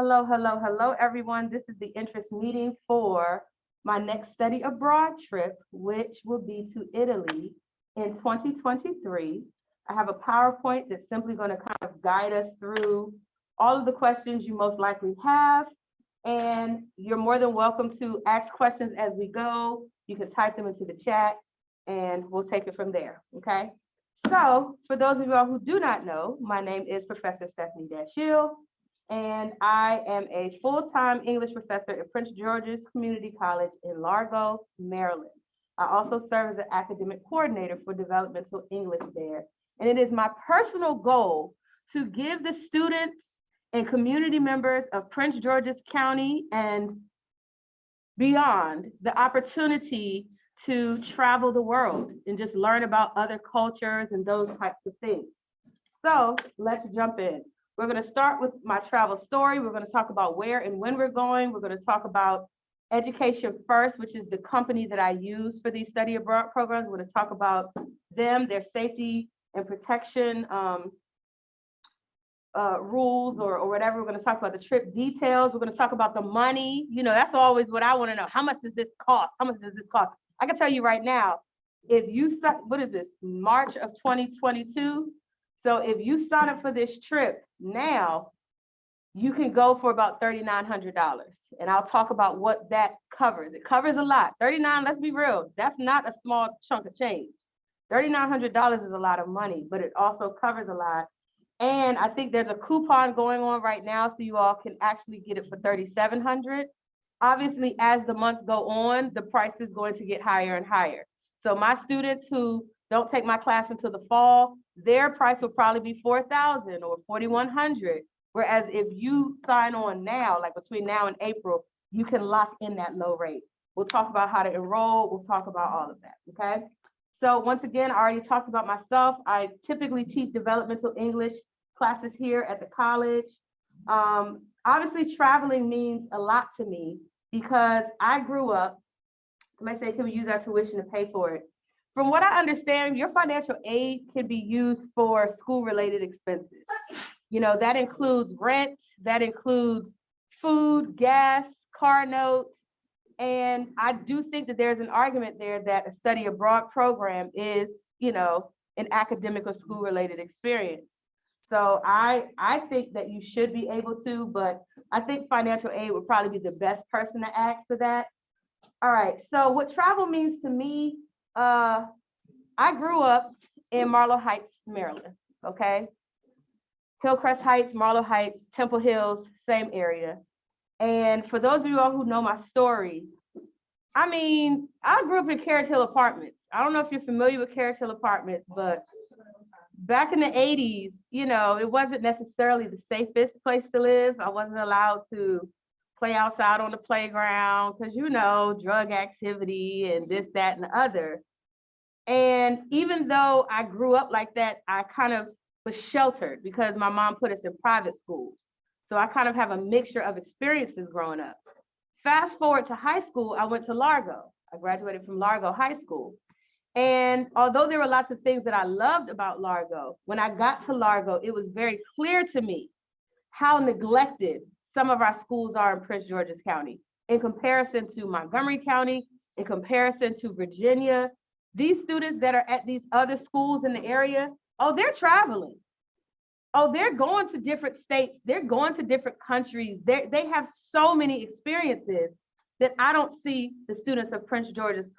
Hello, hello, hello, everyone. This is the interest meeting for my next study abroad trip, which will be to Italy in 2023. I have a PowerPoint that's simply going to kind of guide us through all of the questions you most likely have. And you're more than welcome to ask questions as we go. You can type them into the chat and we'll take it from there, okay? So for those of y'all who do not know, my name is Professor Stephanie Dashiell, and I am a full-time English professor at Prince George's Community College in Largo, Maryland. I also serve as an academic coordinator for developmental English there. And it is my personal goal to give the students and community members of Prince George's County and beyond the opportunity to travel the world and just learn about other cultures and those types of things. So let's jump in. We're going to start with my travel story. We're going to talk about where and when we're going. We're going to talk about Education First, which is the company that I use for these study abroad programs. We're going to talk about them, their safety and protection rules or whatever. We're going to talk about the trip details. We're going to talk about the money. You know, that's always what I want to know. How much does this cost? How much does this cost? I can tell you right now, if you, what is this, March of 2022? So if you sign up for this trip now, you can go for about $3,900. And I'll talk about what that covers. It covers a lot. 39, let's be real, that's not a small chunk of change. $3,900 is a lot of money, but it also covers a lot. And I think there's a coupon going on right now, so you all can actually get it for $3,700. Obviously, as the months go on, the price is going to get higher and higher. So my students who don't take my class until the fall, their price will probably be $4,000 or $4,100. Whereas if you sign on now, like between now and April, you can lock in that low rate. We'll talk about how to enroll. We'll talk about all of that, okay? So once again, I already talked about myself. I typically teach developmental English classes here at the college. Obviously, traveling means a lot to me because I grew up, somebody say, can we use our tuition to pay for it? From what I understand, your financial aid can be used for school-related expenses. You know, that includes rent, that includes food, gas, car notes. And I do think that there's an argument there that a study abroad program is, you know, an academic or school-related experience. So I think that you should be able to, but I think financial aid would probably be the best person to ask for that. All right, so what travel means to me, I grew up in Marlow Heights, Maryland, okay? Hillcrest Heights, Marlow Heights, Temple Hills, same area. And for those of you all who know my story, I mean, I grew up in Carriage Hill Apartments. I don't know if you're familiar with Carriage Hill Apartments, but back in the 80s, you know, it wasn't necessarily the safest place to live. I wasn't allowed to play outside on the playground because, you know, drug activity and this, that, and the other. And even though I grew up like that, I kind of was sheltered because my mom put us in private schools. So I kind of have a mixture of experiences growing up. Fast forward to high school, I went to Largo. I graduated from Largo High School. And although there were lots of things that I loved about Largo, when I got to Largo, it was very clear to me how neglected some of our schools are in Prince George's County in comparison to Montgomery County, in comparison to Virginia. These students that are at these other schools in the area, oh, they're traveling. Oh, they're going to different states. They're going to different countries. They have so many experiences that I don't see the students of Prince George's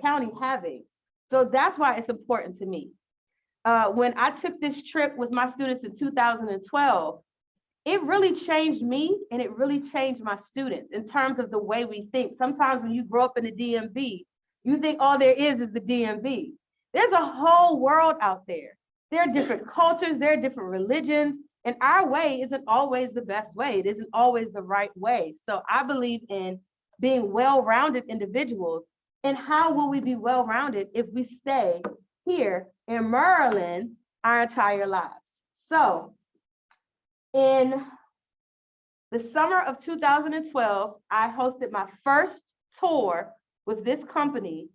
County having. So that's why it's important to me. When I took this trip with my students in 2012, it really changed me and it really changed my students in terms of the way we think. Sometimes when you grow up in the DMV, you think all there is the DMV. There's a whole world out there. There are different cultures, there are different religions, and our way isn't always the best way. It isn't always the right way. So I believe in being well-rounded individuals. And how will we be well-rounded if we stay here in Maryland our entire lives? So in the summer of 2012, I hosted my first tour with this company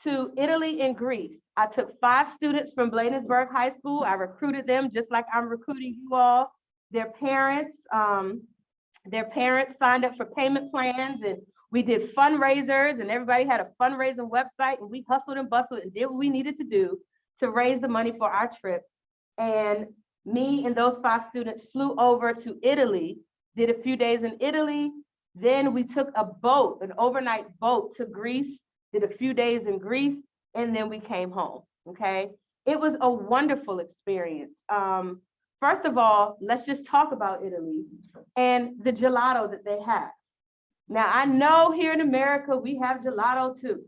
to Italy and Greece. I took 5 students from Bladensburg High School. I recruited them just like I'm recruiting you all, their parents, Their parents signed up for payment plans, and we did fundraisers, and everybody had a fundraising website, and we hustled and bustled and did what we needed to do to raise the money for our trip. And me and those 5 students flew over to Italy, did a few days in Italy. Then we took a boat, an overnight boat to Greece, did a few days in Greece, and then we came home, okay? It was a wonderful experience. First of all, let's just talk about Italy and the gelato that they have. Now, I know here in America, we have gelato too,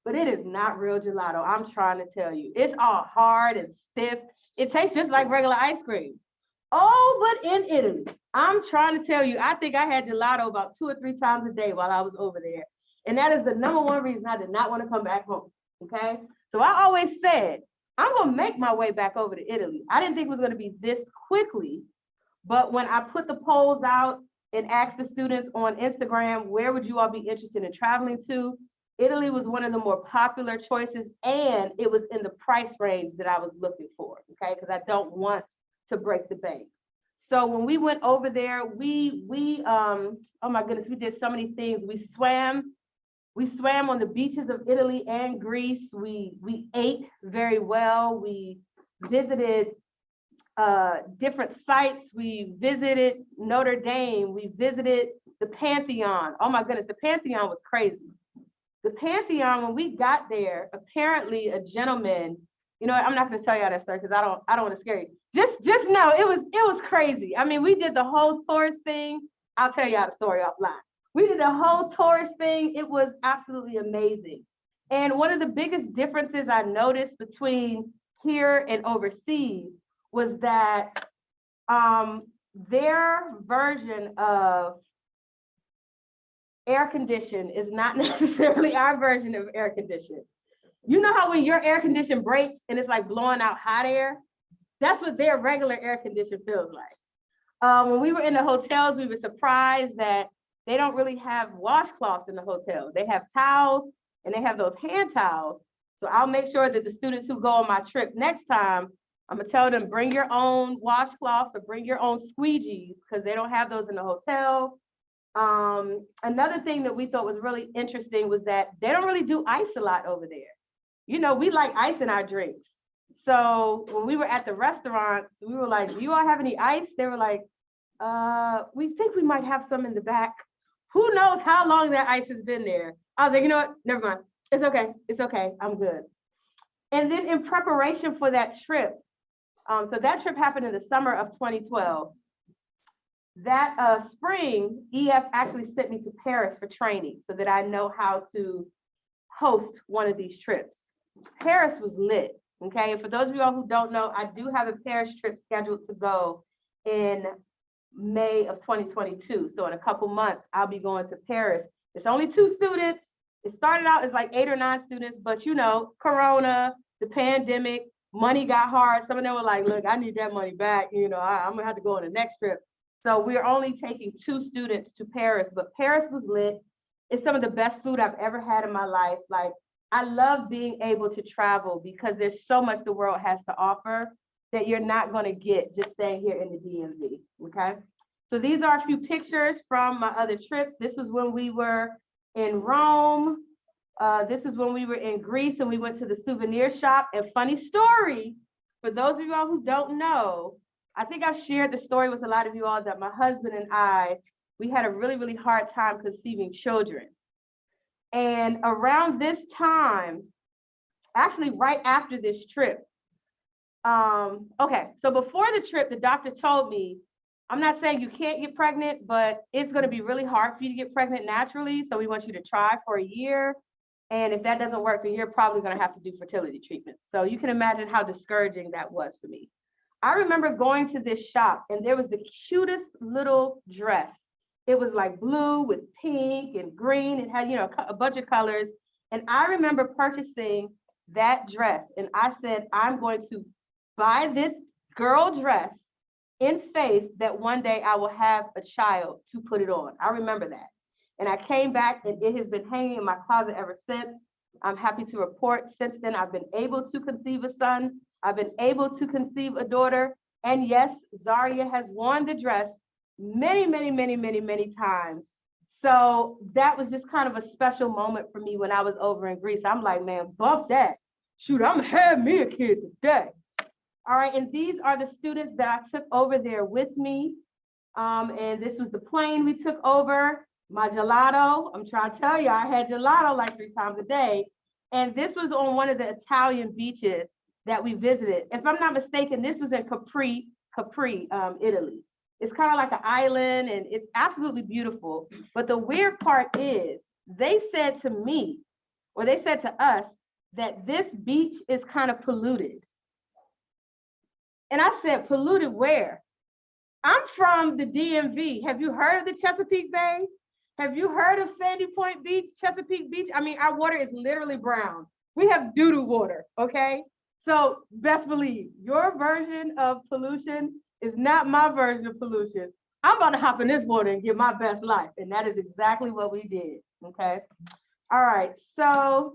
but it is not real gelato. I'm trying to tell you, it's all hard and stiff. It tastes just like regular ice cream. Oh, but in Italy, I'm trying to tell you, I think I had gelato about 2 or 3 times a day while I was over there. And that is the #1 reason I did not want to come back home, okay? So I always said, I'm gonna make my way back over to Italy. I didn't think it was gonna be this quickly, but when I put the polls out and asked the students on Instagram, where would you all be interested in traveling to? Italy was one of the more popular choices, and it was in the price range that I was looking for, okay? Because I don't want to break the bank. So when we went over there, we oh my goodness, we did so many things. We swam on the beaches of Italy and Greece. We ate very well. We visited different sites. We visited Notre Dame. We visited the Pantheon. Oh my goodness, the Pantheon was crazy. The Pantheon, when we got there, apparently a gentleman, you know, I'm not going to tell y'all that story because I don't want to scare you. Just know it was crazy. I mean, we did the whole tourist thing. I'll tell y'all the story offline. We did the whole tourist thing. It was absolutely amazing. And one of the biggest differences I noticed between here and overseas was that their version of air condition is not necessarily our version of air condition. You know how when your air condition breaks and it's like blowing out hot air? That's what their regular air condition feels like. When we were in the hotels, we were surprised that they don't really have washcloths in the hotel. They have towels and they have those hand towels. So I'll make sure that the students who go on my trip next time, I'm gonna tell them, bring your own washcloths or bring your own squeegees because they don't have those in the hotel. Another thing that we thought was really interesting was that they don't really do ice a lot over there. You know, we like ice in our drinks. So when we were at the restaurants, we were like, do you all have any ice? They were like, we think we might have some in the back. Who knows how long that ice has been there? I was like, you know what? Never mind. It's okay. It's okay. I'm good. And then in preparation for that trip, so that trip happened in the summer of 2012. That spring, EF actually sent me to Paris for training so that I know how to host one of these trips. Paris was lit, okay? And for those of you all who don't know, I do have a Paris trip scheduled to go in May of 2022. So in a couple months, I'll be going to Paris. It's only 2 students. It started out as like 8 or 9 students, but you know, Corona, the pandemic, money got hard. Some of them were like, look, I need that money back. You know, I'm gonna have to go on the next trip. So we're only taking 2 students to Paris, but Paris was lit. It's some of the best food I've ever had in my life. Like, I love being able to travel because there's so much the world has to offer that you're not going to get just staying here in the DMV, okay? So these are a few pictures from my other trips. This was when we were in Rome. This is when we were in Greece and we went to the souvenir shop. And funny story, for those of you all who don't know, I think I've shared the story with a lot of you all that my husband and I, we had a really, really hard time conceiving children. And around this time, actually right after this trip, okay, so before the trip, the doctor told me, I'm not saying you can't get pregnant, but it's gonna be really hard for you to get pregnant naturally. So we want you to try for a year. And if that doesn't work, then you're probably gonna have to do fertility treatment. So you can imagine how discouraging that was for me. I remember going to this shop and there was the cutest little dress. It was like blue with pink and green. It had, you know, a bunch of colors. And I remember purchasing that dress. And I said, I'm going to buy this girl dress in faith that one day I will have a child to put it on. I remember that. And I came back and it has been hanging in my closet ever since. I'm happy to report since then I've been able to conceive a son. I've been able to conceive a daughter. And yes, Zaria has worn the dress many, many, many, many, many times. So that was just kind of a special moment for me when I was over in Greece. I'm like, man, bump that. Shoot, I'm having me a kid today. All right, and these are the students that I took over there with me. And this was the plane we took over. My gelato, I'm trying to tell you, I had gelato like 3 times a day. And this was on one of the Italian beaches that we visited. If I'm not mistaken, this was in Capri, Italy. It's kind of like an island and it's absolutely beautiful. But the weird part is they said to me, or they said to us, that this beach is kind of polluted. And I said, polluted where? I'm from the DMV. Have you heard of the Chesapeake Bay? Have you heard of Sandy Point Beach, Chesapeake Beach? I mean, our water is literally brown. We have doo-doo water, okay? So best believe your version of pollution is not my version of pollution. I'm about to hop in this water and get my best life. And that is exactly what we did, okay? All right, so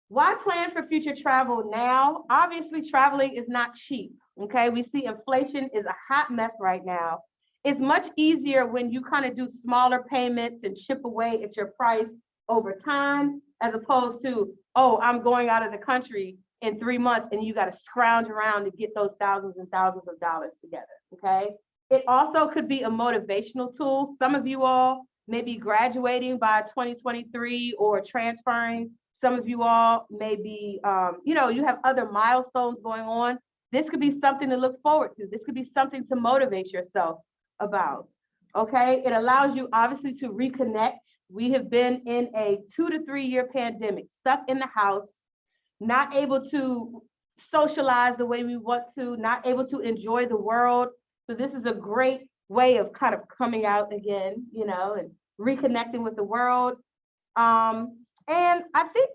why plan for future travel now? Obviously, traveling is not cheap, okay? We see inflation is a hot mess right now. It's much easier when you kind of do smaller payments and chip away at your price over time, as opposed to, oh, I'm going out of the country in 3 months and you got to scrounge around to get those thousands and thousands of dollars together, okay? It also could be a motivational tool. Some of you all may be graduating by 2023 or transferring. Some of you all may be, you have other milestones going on. This could be something to look forward to. This could be something to motivate yourself about, okay? It allows you obviously to reconnect. We have been in a 2 to 3 year pandemic, stuck in the house, not able to socialize the way we want to, not able to enjoy the world. So this is a great way of kind of coming out again, and reconnecting with the world. And I think,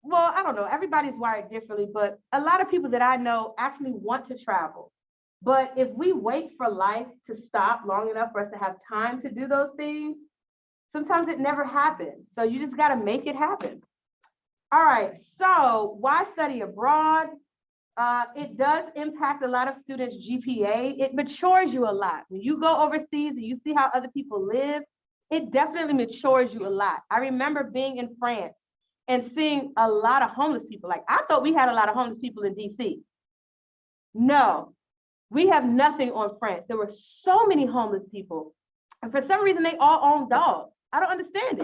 well, I don't know, everybody's wired differently, but a lot of people that I know actually want to travel. But if we wait for life to stop long enough for us to have time to do those things, sometimes it never happens. So you just got to make it happen. All right, so why study abroad? It does impact a lot of students' GPA. It matures you a lot. When you go overseas and you see how other people live, it definitely matures you a lot. I remember being in France and seeing a lot of homeless people. Like, I thought we had a lot of homeless people in DC. No, we have nothing on France. There were so many homeless people. And for some reason, they all own dogs. I don't understand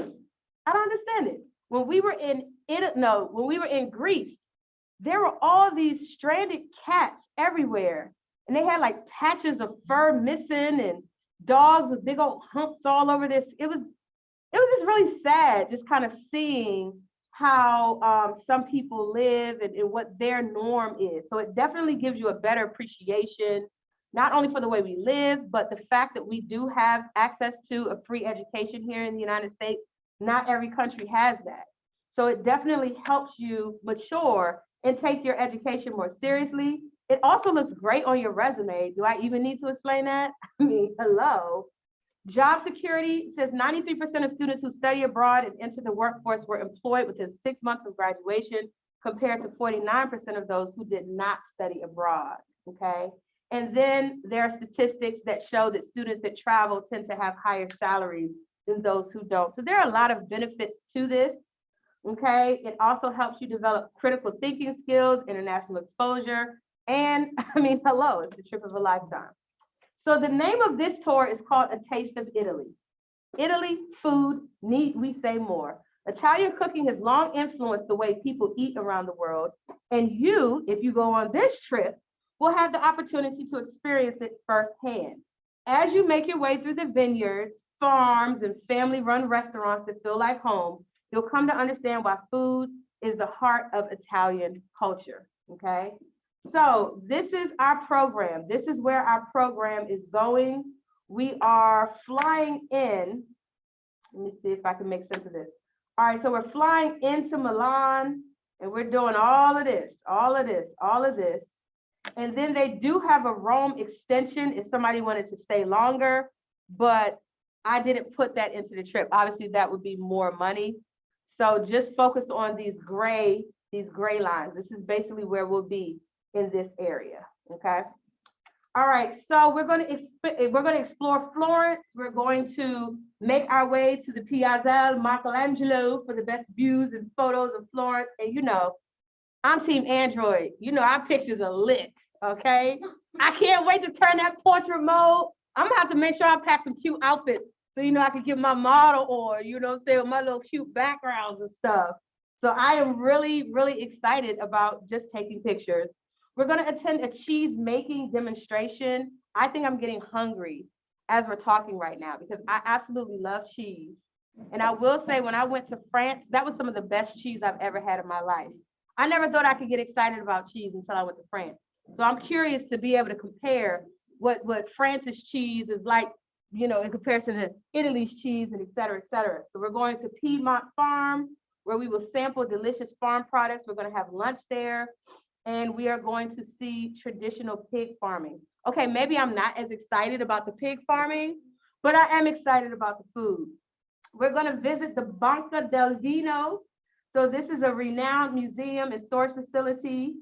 it. When we were in Greece, there were all these stranded cats everywhere. And they had like patches of fur missing and dogs with big old humps all over this. It was just really sad, just kind of seeing how some people live and what their norm is. So it definitely gives you a better appreciation, not only for the way we live, but the fact that we do have access to a free education here in the United States. Not every country has that. So it definitely helps you mature and take your education more seriously. It also looks great on your resume. Do I even need to explain that? I mean, hello. Job security says 93% of students who study abroad and enter the workforce were employed within 6 months of graduation, compared to 49% of those who did not study abroad, okay? And then there are statistics that show that students that travel tend to have higher salaries than those who don't. So there are a lot of benefits to this, okay? It also helps you develop critical thinking skills, international exposure, and I mean, hello, it's the trip of a lifetime. So the name of this tour is called A Taste of Italy. Italy, food, need we say more? Italian cooking has long influenced the way people eat around the world. And you, if you go on this trip, will have the opportunity to experience it firsthand. As you make your way through the vineyards, farms, and family-run restaurants that feel like home, you'll come to understand why food is the heart of Italian culture, okay? So this is our program. This is where our program is going. We are flying in. Let me see if I can make sense of this. All right, so we're flying into Milan and we're doing all of this. And then they do have a Rome extension if somebody wanted to stay longer, but I didn't put that into the trip. Obviously, that would be more money. So just focus on these gray lines. This is basically where we'll be in this area, okay? All right, so we're going to explore Florence. We're going to make our way to the Piazza Michelangelo for the best views and photos of Florence. And you know, I'm Team Android. You know, our pictures are lit. Okay, I can't wait to turn that portrait mode. I'm gonna have to make sure I pack some cute outfits so you know I can get my model or you know say with my little cute backgrounds and stuff. So I am really, really excited about just taking pictures. We're going to attend a cheese making demonstration. I think I'm getting hungry as we're talking right now because I absolutely love cheese. And I will say when I went to France, that was some of the best cheese I've ever had in my life. I never thought I could get excited about cheese until I went to France. So I'm curious to be able to compare what France's cheese is like, you know, in comparison to Italy's cheese and et cetera, et cetera. So we're going to Piedmont Farm where we will sample delicious farm products. We're going to have lunch there. And we are going to see traditional pig farming. Okay, maybe I'm not as excited about the pig farming, but I am excited about the food. We're gonna visit the Banca del Vino. So this is a renowned museum and storage facility,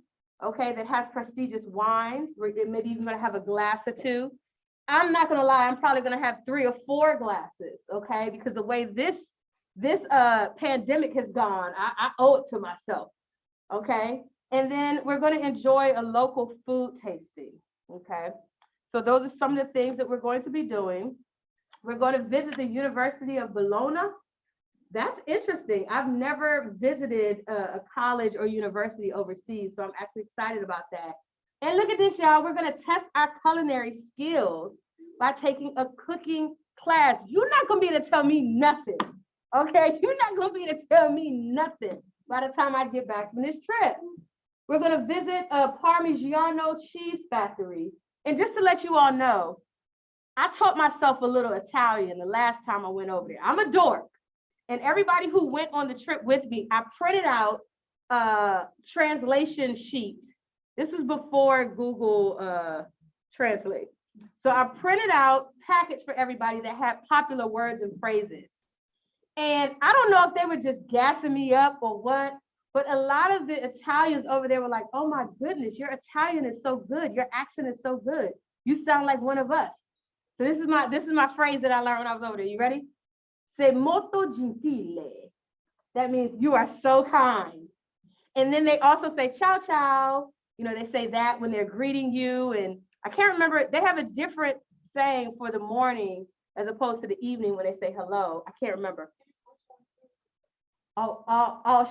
okay, that has prestigious wines. We're maybe even gonna have a glass or two. I'm not gonna lie, I'm probably gonna have 3 or 4 glasses, okay? Because the way this pandemic has gone, I owe it to myself, okay? And then we're going to enjoy a local food tasting, okay? So those are some of the things that we're going to be doing. We're going to visit the University of Bologna. That's interesting. I've never visited a college or university overseas, so I'm actually excited about that. And look at this, y'all. We're going to test our culinary skills by taking a cooking class. You're not going to be able to tell me nothing, okay? You're not going to be able to tell me nothing by the time I get back from this trip. We're going to visit a Parmigiano cheese factory. And just to let you all know, I taught myself a little Italian the last time I went over there. I'm a dork. And everybody who went on the trip with me, I printed out a translation sheet. This was before Google Translate. So I printed out packets for everybody that had popular words and phrases. And I don't know if they were just gassing me up or what, but a lot of the Italians over there were like, oh my goodness, your Italian is so good. Your accent is so good. You sound like one of us. So this is my phrase that I learned when I was over there. You ready? Sei molto gentile. That means you are so kind. And then they also say ciao, ciao. You know, they say that when they're greeting you. And I can't remember, they have a different saying for the morning as opposed to the evening when they say hello. I can't remember. Oh,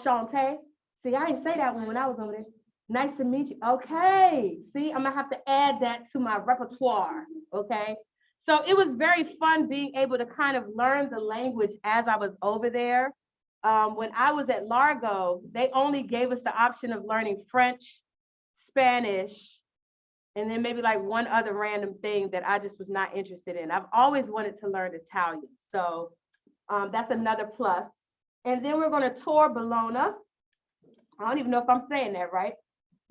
Shante. See, I didn't say that one when I was over there. Nice to meet you. Okay. See, I'm gonna have to add that to my repertoire. Okay. So it was very fun being able to kind of learn the language as I was over there. When I was at Largo, they only gave us the option of learning French, Spanish, and then maybe like one other random thing that I just was not interested in. I've always wanted to learn Italian. So that's another plus. And then we're going to tour Bologna. I don't even know if I'm saying that right,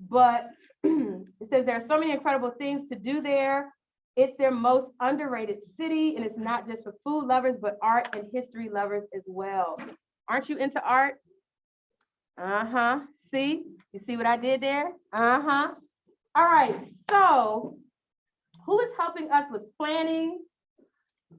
but it says there are so many incredible things to do there. It's their most underrated city, and it's not just for food lovers, but art and history lovers as well. Aren't you into art? Uh-huh. See? You see what I did there? Uh-huh. All right. So who is helping us with planning?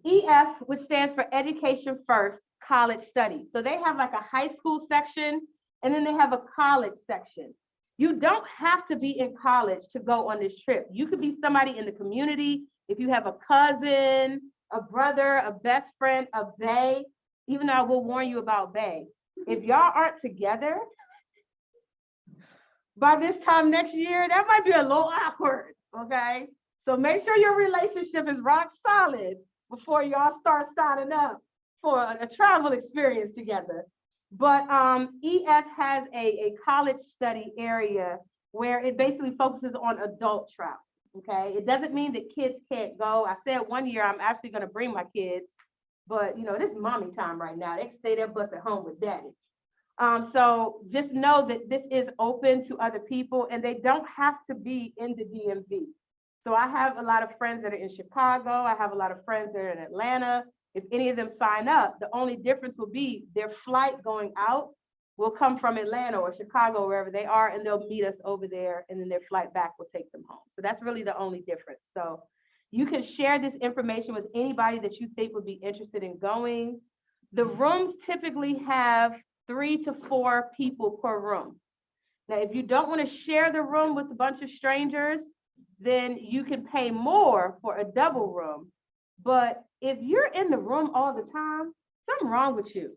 EF, which stands for Education First College Studies. So they have like a high school section, and then they have a college section. You don't have to be in college to go on this trip. You could be somebody in the community. If you have a cousin, a brother, a best friend, a bae, even though I will warn you about bae. If y'all aren't together by this time next year, that might be a little awkward, okay? So make sure your relationship is rock solid before y'all start signing up for a travel experience together. But EF has a college study area where it basically focuses on adult travel, okay? It doesn't mean that kids can't go. I said one year I'm actually gonna bring my kids, but you know, this is mommy time right now. They can stay there bus at home with daddy. So just know that this is open to other people and they don't have to be in the DMV. So I have a lot of friends that are in Chicago. I have a lot of friends that are in Atlanta. If any of them sign up, the only difference will be their flight going out will come from Atlanta or Chicago, wherever they are, and they'll meet us over there, and then their flight back will take them home. So that's really the only difference. So you can share this information with anybody that you think would be interested in going. The rooms typically have 3 to 4 people per room. Now, if you don't want to share the room with a bunch of strangers, then you can pay more for a double room. But if you're in the room all the time, something wrong with you.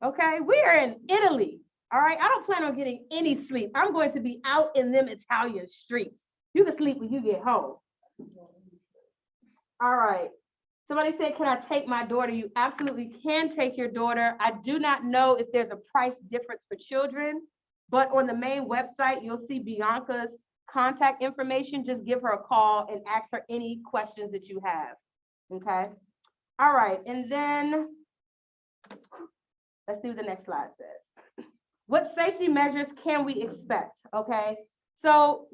Okay, we are in Italy. All right, I don't plan on getting any sleep. I'm going to be out in them Italian streets. You can sleep when you get home. All right. Somebody said, can I take my daughter? You absolutely can take your daughter. I do not know if there's a price difference for children, but on the main website, you'll see Bianca's contact information. Just give her a call and ask her any questions that you have. Okay. All right. And then let's see what the next slide says. What safety measures can we expect? Okay. So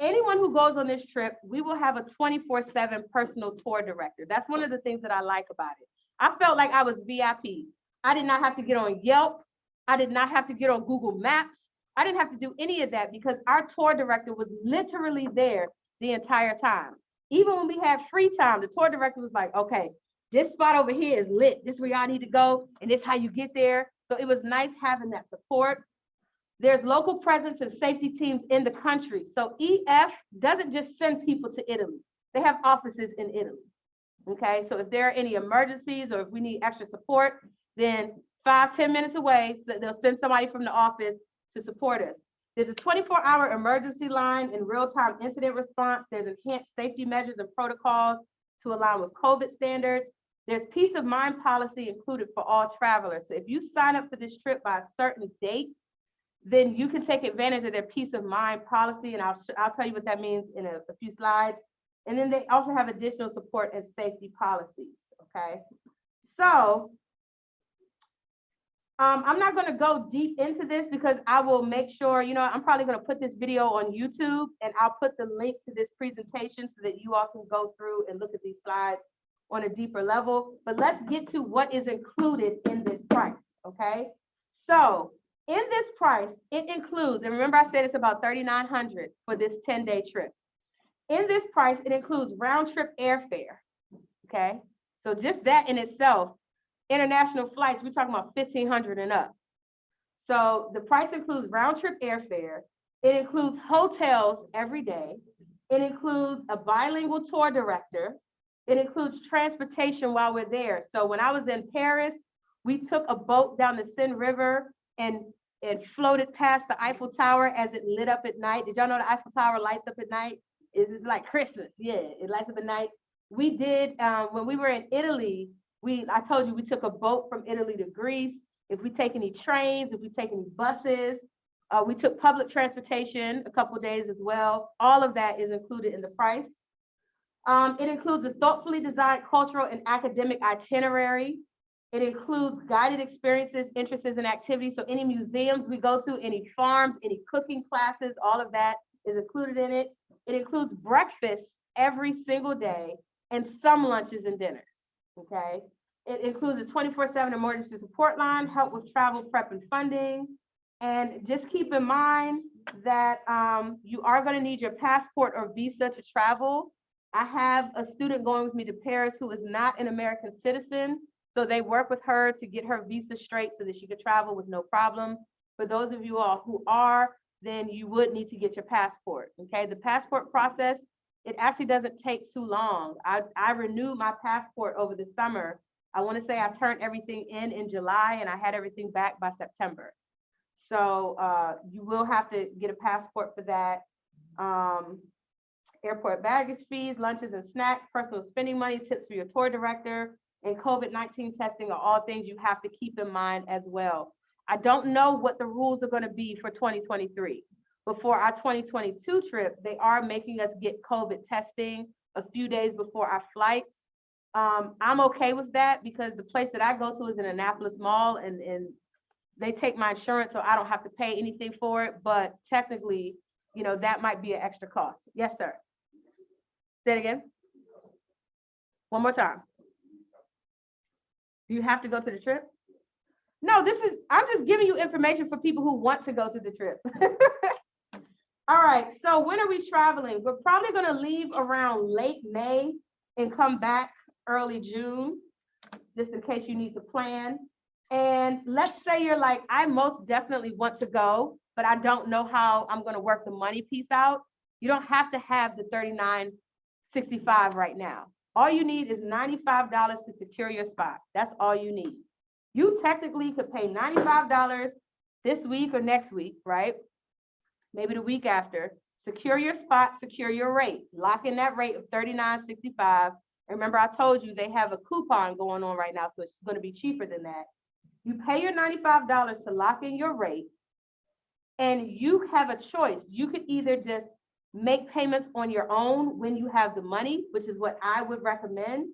anyone who goes on this trip, we will have a 24/7 personal tour director. That's one of the things that I like about it. I felt like I was VIP. I did not have to get on Yelp. I did not have to get on Google Maps. I didn't have to do any of that because our tour director was literally there the entire time. Even when we had free time, the tour director was like, okay, this spot over here is lit. This is where y'all need to go. And this is how you get there. So it was nice having that support. There's local presence and safety teams in the country. So EF doesn't just send people to Italy. They have offices in Italy. Okay, so if there are any emergencies or if we need extra support, then 5-10 minutes away, so they'll send somebody from the office to support us. There's a 24-hour emergency line and real-time incident response. There's enhanced safety measures and protocols to align with COVID standards. There's peace of mind policy included for all travelers. So if you sign up for this trip by a certain date, then you can take advantage of their peace of mind policy. And I'll tell you what that means in a few slides. And then they also have additional support and safety policies, okay? So I'm not gonna go deep into this because I will make sure, I'm probably gonna put this video on YouTube and I'll put the link to this presentation so that you all can go through and look at these slides on a deeper level. But let's get to what is included in this price, okay? So in this price, it includes, and remember I said it's about $3,900 for this 10-day trip. In this price, it includes round trip airfare, okay? So just that in itself, international flights, we're talking about $1,500 and up. So the price includes round trip airfare. It includes hotels every day. It includes a bilingual tour director. It includes transportation while we're there. So when I was in Paris, we took a boat down the Seine River and floated past the Eiffel Tower as it lit up at night. Did y'all know the Eiffel Tower lights up at night? It's like Christmas. Yeah, it lights up at night. We did, when we were in Italy, I told you we took a boat from Italy to Greece. If we take any trains, if we take any buses, we took public transportation a couple of days as well. All of that is included in the price. It includes a thoughtfully designed cultural and academic itinerary. It includes guided experiences, interests, and activities. So any museums we go to, any farms, any cooking classes, all of that is included in it. It includes breakfast every single day and some lunches and dinners, okay? It includes a 24/7 emergency support line, help with travel prep and funding. And just keep in mind that you are gonna need your passport or visa to travel. I have a student going with me to Paris who is not an American citizen. So they work with her to get her visa straight so that she could travel with no problem. For those of you all who are, then you would need to get your passport, okay? The passport process, it actually doesn't take too long. I renewed my passport over the summer. I wanna say I turned everything in July and I had everything back by September. So you will have to get a passport for that. Airport baggage fees, lunches and snacks, personal spending money, tips for your tour director, and COVID-19 testing are all things you have to keep in mind as well. I don't know what the rules are going to be for 2023. But for our 2022 trip, they are making us get COVID testing a few days before our flights. I'm okay with that because the place that I go to is in Annapolis Mall and they take my insurance, so I don't have to pay anything for it. But technically, that might be an extra cost. Yes, sir. Say it again. One more time. Do you have to go to the trip? No, I'm just giving you information for people who want to go to the trip. All right, so when are we traveling? We're probably going to leave around late May and come back early June, just in case you need to plan. And let's say you're like, I most definitely want to go, but I don't know how I'm going to work the money piece out. You don't have to have the $39.65 right now. All you need is $95 to secure your spot. That's all you need. You technically could pay $95 this week or next week, right? Maybe the week after. Secure your spot, secure your rate. Lock in that rate of $39.65. Remember, I told you they have a coupon going on right now, so it's going to be cheaper than that. You pay your $95 to lock in your rate, and you have a choice. You could either just make payments on your own when you have the money, which is what I would recommend,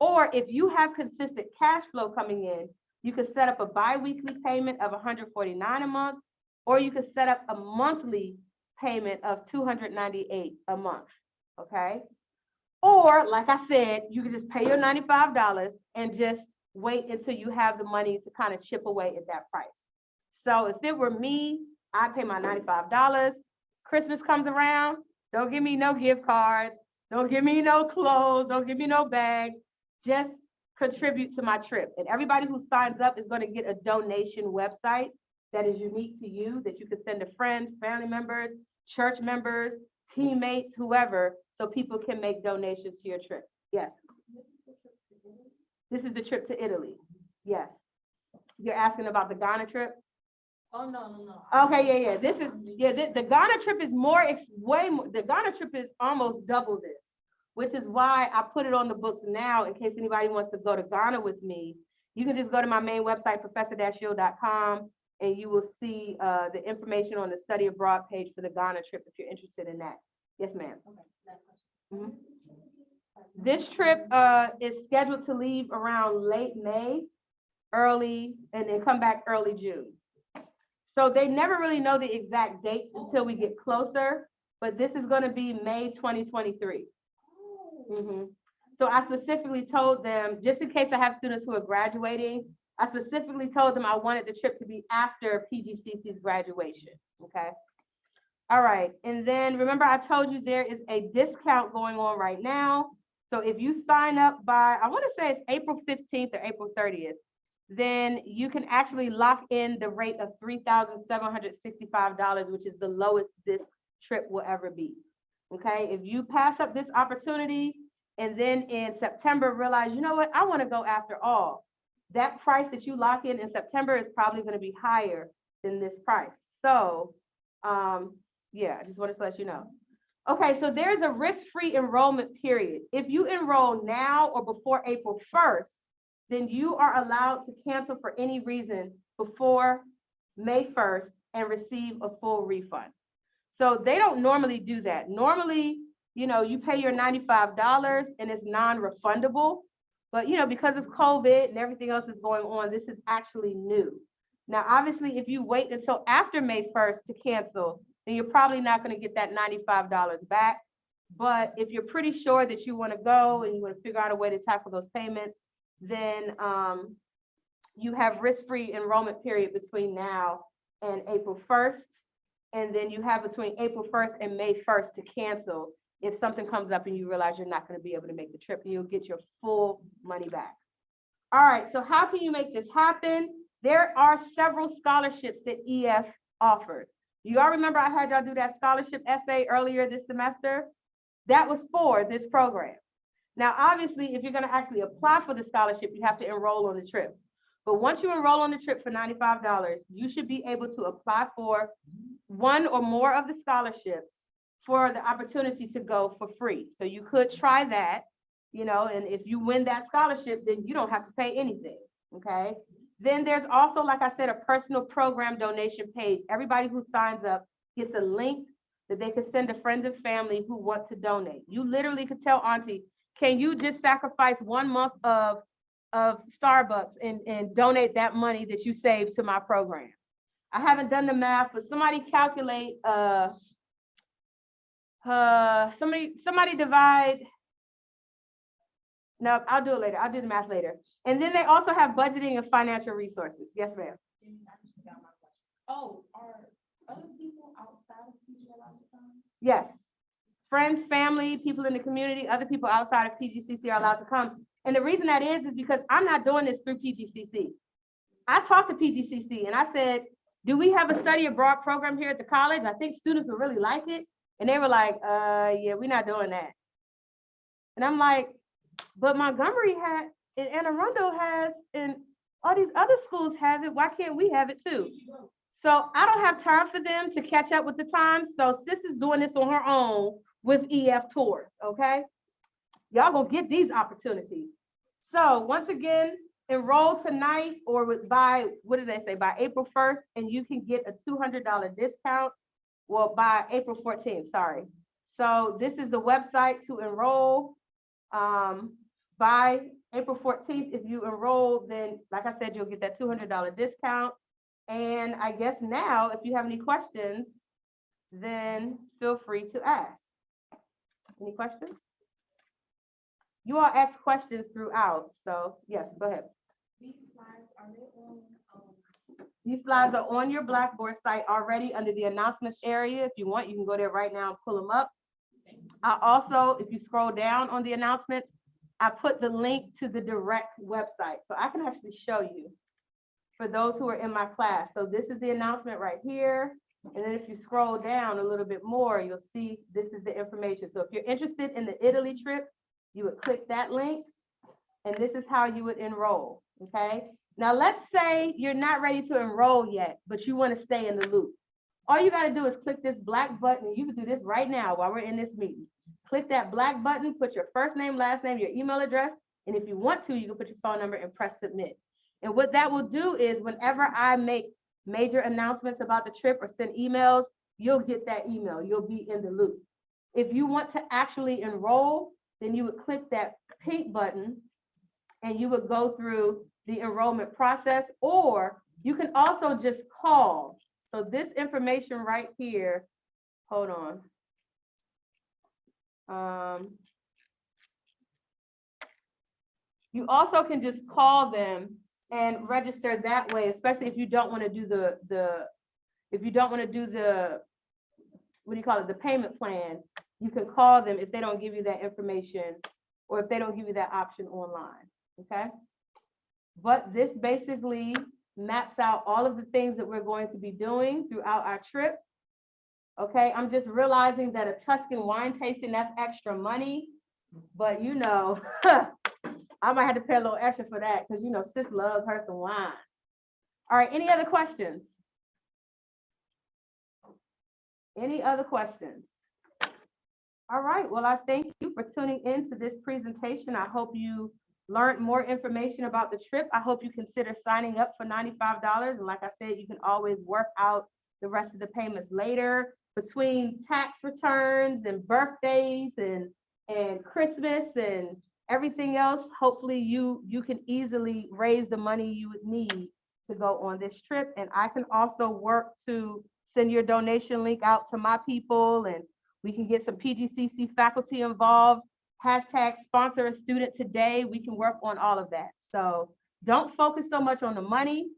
or if you have consistent cash flow coming in, you could set up a bi-weekly payment of $149 a month, or you could set up a monthly payment of $298 a month, okay? Or, like I said, you could just pay your $95 and just wait until you have the money to kind of chip away at that price. So if it were me, I'd pay my $95. Christmas comes around, don't give me no gift cards, don't give me no clothes, don't give me no bags, just contribute to my trip. And everybody who signs up is going to get a donation website that is unique to you, that you could send to friends, family members, church members, teammates, whoever, so people can make donations to your trip. Yes. This is the trip to Italy. Yes. You're asking about the Ghana trip? Oh, no. Okay, yeah. This is, the Ghana trip is way more, the Ghana trip is almost double this, which is why I put it on the books now in case anybody wants to go to Ghana with me. You can just go to my main website, professordashiell.com, and you will see the information on the study abroad page for the Ghana trip if you're interested in that. Yes, ma'am. Okay, that question. This trip is scheduled to leave around late May, and then come back early June. So they never really know the exact dates until we get closer, but this is going to be May 2023. So I specifically told them, just in case I have students who are graduating, I specifically told them I wanted the trip to be after PGCC's graduation, okay? All right, and then remember I told you there is a discount going on right now. So if you sign up by, I want to say it's April 15th or April 30th, then you can actually lock in the rate of $3,765, which is the lowest this trip will ever be, okay? If you pass up this opportunity and then in September realize, you know what, I want to go after all, that price that you lock in September is probably going to be higher than this price. So, yeah, I just wanted to let you know. Okay, so there's a risk-free enrollment period. If you enroll now or before April 1st, then you are allowed to cancel for any reason before May 1st and receive a full refund. So they don't normally do that. Normally, you know, you pay your $95 and it's non-refundable, but you know, because of COVID and everything else that's going on, this is actually new. Now, obviously, if you wait until after May 1st to cancel, then you're probably not going to get that $95 back. But if you're pretty sure that you want to go and you want to figure out a way to tackle those payments, then you have risk-free enrollment period between now and April 1st. And then you have between April 1st and May 1st to cancel if something comes up and you realize you're not going to be able to make the trip, and you'll get your full money back. All right, so how can you make this happen? There are several scholarships that EF offers. You all remember I had y'all do that scholarship essay earlier this semester? That was for this program. Now, obviously, if you're going to actually apply for the scholarship, you have to enroll on the trip. But once you enroll on the trip for $95, you should be able to apply for one or more of the scholarships for the opportunity to go for free. So you could try that, you know, and if you win that scholarship, then you don't have to pay anything, okay? Then there's also, like I said, a personal program donation page. Everybody who signs up gets a link that they can send to friends and family who want to donate. You literally could tell Auntie, can you just sacrifice 1 month of Starbucks and donate that money that you saved to my program? I haven't done the math, but somebody calculate, somebody divide No, I'll do it later. I'll do the math later. And then they also have budgeting and financial resources. Yes, ma'am. I just forgot my question. Oh, are other people outside of PG allowed to come? Yes. Friends, family, people in the community, other people outside of PGCC are allowed to come. And the reason that is because I'm not doing this through PGCC. I talked to PGCC and I said, do we have a study abroad program here at the college? I think students would really like it. And they were like, yeah, we're not doing that. And I'm like, but Montgomery had, and Anne Arundel has, and all these other schools have it. Why can't we have it too? So I don't have time for them to catch up with the times. So Sis is doing this on her own with EF Tours, okay? Y'all gonna get these opportunities. So once again, enroll tonight or by, what did they say, by April 1st, and you can get a $200 discount. Well, by April 14th, sorry. So this is the website to enroll. By April 14th, if you enroll, then like I said, you'll get that $200 discount. And I guess now, if you have any questions, then feel free to ask. Any questions? You all ask questions throughout, so yes, go ahead. These slides, are they on, These slides are on your Blackboard site already under the announcements area. If you want, you can go there right now and pull them up. I also, if you scroll down on the announcements, I put the link to the direct website. So I can actually show you for those who are in my class. So this is the announcement right here. And then if you scroll down a little bit more, you'll see this is the information. So if you're interested in the Italy trip, you would click that link and this is how you would enroll, okay? Now let's say you're not ready to enroll yet, but you want to stay in the loop. All you got to do is click this black button. You can do this right now while we're in this meeting. Click that black button, put your first name, last name, your email address, and if you want to, you can put your phone number and press submit. And what that will do is whenever I make major announcements about the trip or send emails, you'll get that email. You'll be in the loop. If you want to actually enroll, then you would click that pink button and you would go through the enrollment process, or you can also just call. So this information right here, hold on. You also can just call them and register that way, especially if you don't want to do if you don't want to do the, what do you call it, the payment plan. You can call them if they don't give you that information or if they don't give you that option online, okay? But this basically maps out all of the things that we're going to be doing throughout our trip. Okay, I'm just realizing that a Tuscan wine tasting, that's extra money, but you know, I might have to pay a little extra for that because you know, Sis loves her some wine. All right, any other questions? Any other questions? All right, well, I thank you for tuning in to this presentation. I hope you learned more information about the trip. I hope you consider signing up for $95. And like I said, you can always work out the rest of the payments later. Between tax returns and birthdays and Christmas and everything else, hopefully you can easily raise the money you would need to go on this trip. And I can also work to send your donation link out to my people, and we can get some PGCC faculty involved. Hashtag sponsor a student today. We can work on all of that. So don't focus so much on the money,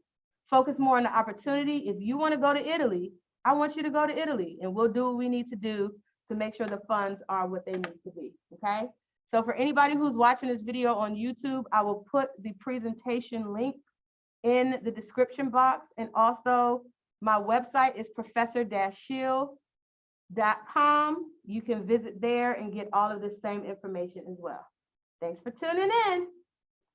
focus more on the opportunity. If you want to go to Italy, I want you to go to Italy, and we'll do what we need to do to make sure the funds are what they need to be, okay? So for anybody who's watching this video on YouTube, I will put the presentation link in the description box, and also my website is professor-dashiell.com. You can visit there and get all of the same information as well. Thanks for tuning in.